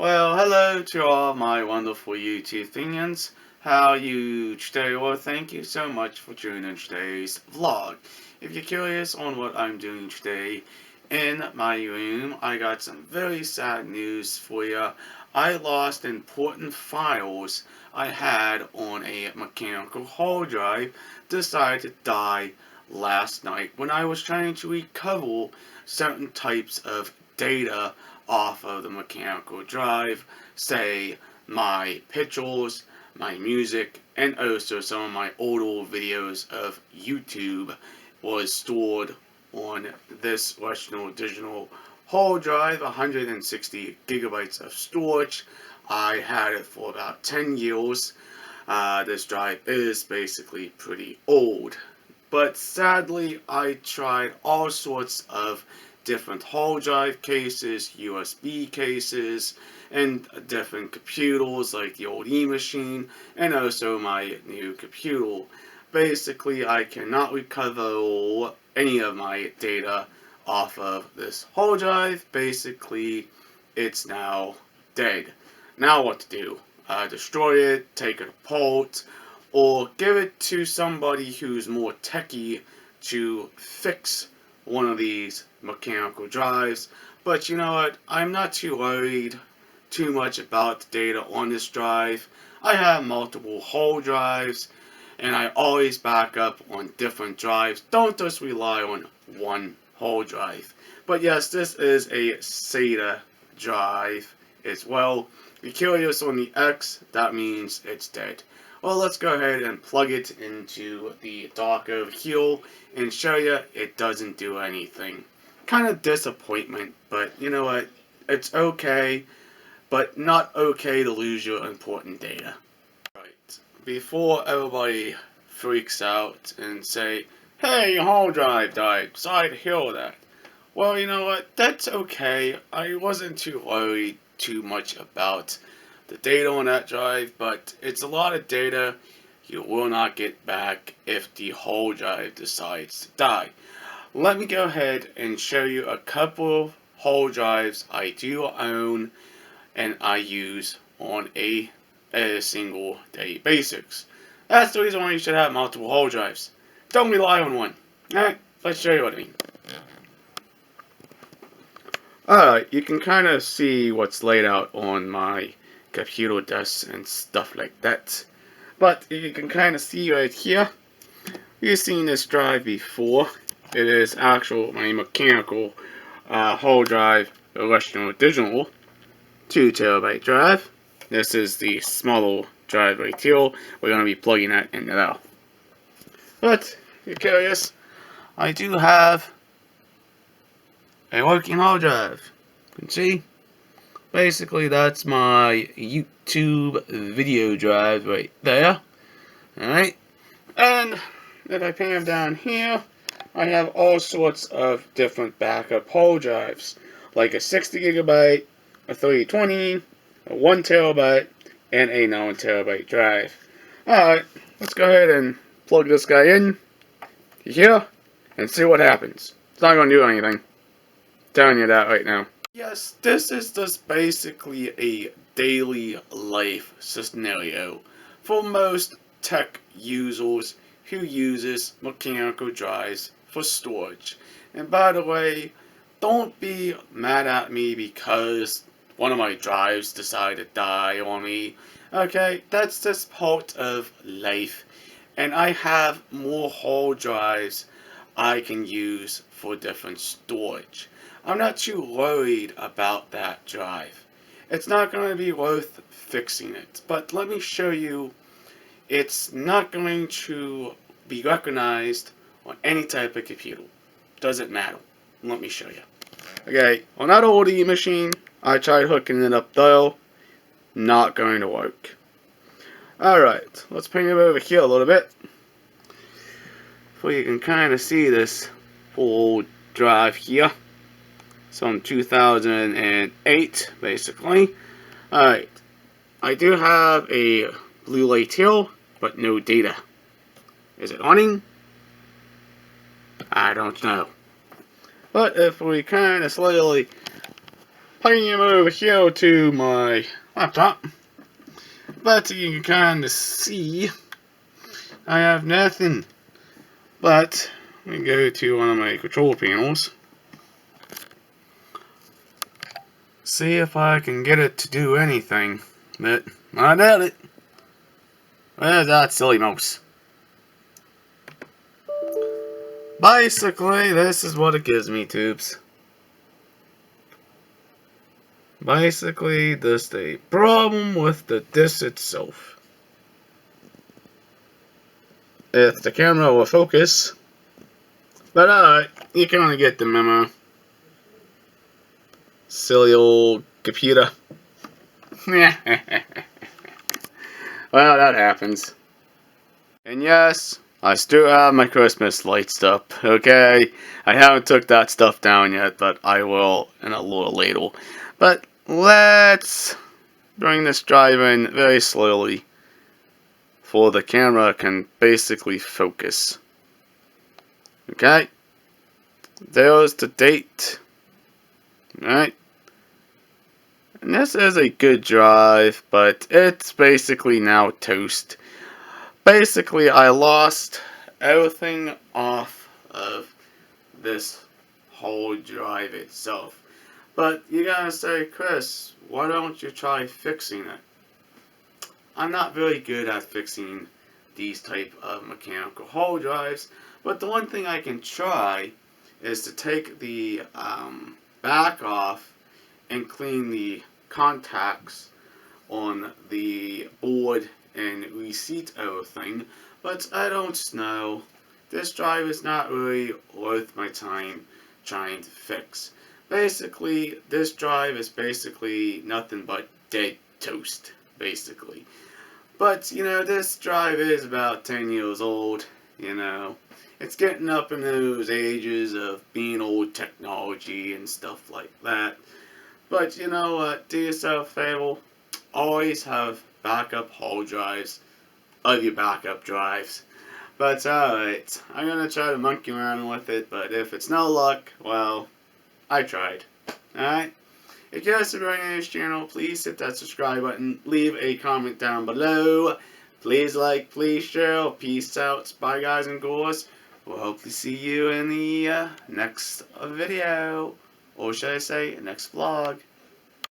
Well, hello to all my wonderful YouTube fans. How are you today? Well, thank you so much for joining today's vlog. If you're curious on what I'm doing today in my room, I got some very sad news for you. I lost important files I had on a mechanical hard drive. Decided to die last night when I was trying to recover certain types of data off of the mechanical drive, say my pictures, my music, and also some of my older videos of YouTube was stored on this Western Digital hard drive, 160 gigabytes of storage. I had it for about 10 years. This drive is basically pretty old. But sadly, I tried all sorts of different hard drive cases, USB cases, and different computers like the old E-machine, and also my new computer. Basically, I cannot recover any of my data off of this hard drive. Basically, it's now dead. Now what to do? Destroy it, take it apart, or give it to somebody who's more techy to fix one of these mechanical drives. But you know what? I'm not too worried too much about the data on this drive. I have multiple hard drives and I always back up on different drives. Don't just rely on one hard drive. But yes, this is a SATA drive as well. If you're curious on the X, that means it's dead. Well, let's go ahead and plug it into the dock over here and show you it doesn't do anything. Kind of disappointment, but you know what? It's okay, but not okay to lose your important data. Right. Before everybody freaks out and say, hey, your hard drive died, sorry to hear that. Well, you know what? That's okay. I wasn't too worried too much about the data on that drive, but it's a lot of data you will not get back if the hard drive decides to die. Let me go ahead and show you a couple hard drives I do own and I use on a single day basis. That's the reason why you should have multiple hard drives. Don't rely on one. Alright, let's show you what I mean. Alright, you can kind of see what's laid out on my computer desk and stuff like that. But you can kind of see right here, you've seen this drive before. It is actual my mechanical hard drive, Western Digital 2 terabyte drive. This is the smaller drive right here. We're going to be plugging that into there. But if you're curious, I do have a working hard drive. You can see. Basically, that's my YouTube video drive right there. Alright. And if I pan down here, I have all sorts of different backup hard drives. Like a 60 gigabyte, a 320, a 1 terabyte, and a 9 terabyte drive. Alright, let's go ahead and plug this guy in here and see what happens. It's not going to do anything. I'm telling you that right now. Yes, this is just basically a daily life scenario for most tech users who uses mechanical drives for storage. And by the way, don't be mad at me because one of my drives decided to die on me. Okay, that's just part of life. And I have more hard drives I can use for different storage. I'm not too worried about that drive. It's not going to be worth fixing it. But let me show you, it's not going to be recognized on any type of computer. Doesn't matter. Let me show you. Okay, on that old E-machine, I tried hooking it up there. Not going to work. Alright, let's bring it over here a little bit. So you can kind of see this old drive here. It's from 2008, basically. Alright, I do have a blue light here, but no data. Is it running? I don't know. But if we kind of slightly putting him over here to my laptop. But you can kind of see I have nothing. But we go to one of my control panels. See if I can get it to do anything. But I doubt it. Where's that silly mouse? Basically, this is what it gives me, tubes. Basically, there's a problem with the disc itself. If the camera will focus, but alright, you can only get the memo. Silly old computer. Well, that happens. And yes, I still have my Christmas lights up, okay? I haven't took that stuff down yet, but I will in a little later. But let's bring this drive in very slowly, for the camera can basically focus. Okay? There's the date. Alright? And this is a good drive, but it's basically now toast. Basically, I lost everything off of this whole drive itself. But you gotta say, Chris, why don't you try fixing it? I'm not very good at fixing these type of mechanical hard drives, but the one thing I can try is to take the back off and clean the contacts on the board and reseat everything, but I don't know. This drive is not really worth my time trying to fix. Basically, this drive is basically nothing but dead toast, basically. But, you know, this drive is about 10 years old, you know. It's getting up in those ages of being old technology and stuff like that. But, you know what, do yourself a favor. Always have backup hard drives of your backup drives. But alright, I'm gonna try to monkey around with it, but if it's no luck, well, I tried. Alright? If you're subscribing to this channel, please hit that subscribe button, leave a comment down below. Please like, please share, peace out, bye guys and girls. We'll hopefully see you in the next video, or should I say, next vlog.